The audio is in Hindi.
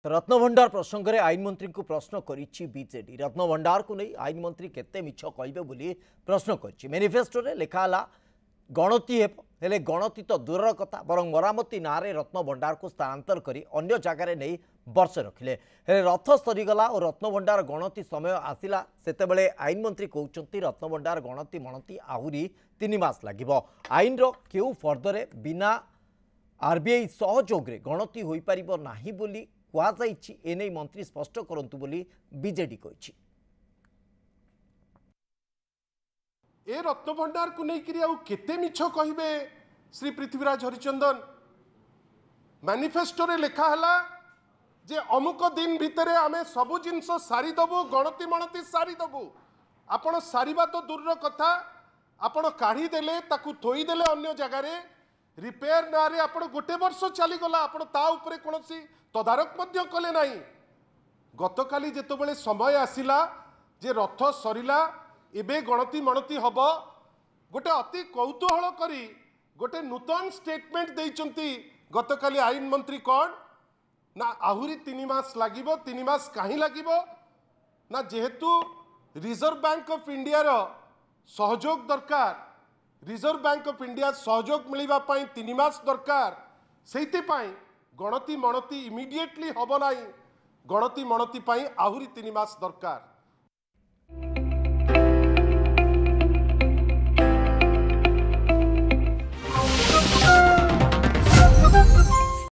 तो रत्नभंडार प्रसंग में आईन मंत्री को प्रश्न करिछि बीजेडी। रत्नभंडार को नहीं आईन मंत्री केते मिछ कहबे बोली प्रश्न करिछि। मैनिफेस्टो रे लेखाला गणति हेले गणति तो दूर कथा बरं मरामती ना रे रत्नभंडार को स्थानांतर करी अन्य जगार नहीं वर्ष रखिले। हेले रथ सरीगला और रत्नभंडार गणति समय आसिला सेतेबेले आईन मंत्री कहउछंती रत्नभंडार गणति मणति आहुरी 3 मास लागिबो। आईन रो केउ फर्दरे बिना आरबीआई सहयोग रे गणति होई परिबो नाही बोली कहुई। एने मंत्री स्पष्ट करंतु बोली बीजेडी कहिछि। ए रत्नभंडार को लेकर आउ केते मिछ कहबे श्री पृथ्वीराज हरिचंदन। मैनिफेस्टो रे लिखा हला जे अमुक दिन भितर आमे सबु जिनस सारी दबु गणति मणति सारी दबु। आपण सारिबा तो दूर कथा आपण काढ़ी देले ताकू थोई देले अन्य जगह रे रिपेयर ना रे आपण गोटे वर्ष चली गला आपण ता ऊपर कोनोसी तदारक मध्य कले नाही। गतकाली जेतबेले समय आसिला जे रथ सरिला एबे गणति मणति हब गोटे अति कौतूहल करी गोटे नूतन स्टेटमेंट देइचंती गतकाली आईन मंत्री कौन ना आहुरी 3 मास लागिबो। 3 मास काहे लागिबो ना जेहेतु रिजर्व बैंक ऑफ इंडिया रो सहयोग दरकार। रिजर्व बैंक ऑफ इंडिया सहयोग मिलिबा पई 3 मास दरकार। सेति पई गणति मणति इमिडिएटली हब नाही। गणति मणति पई आहुरी 3 मास दरकार।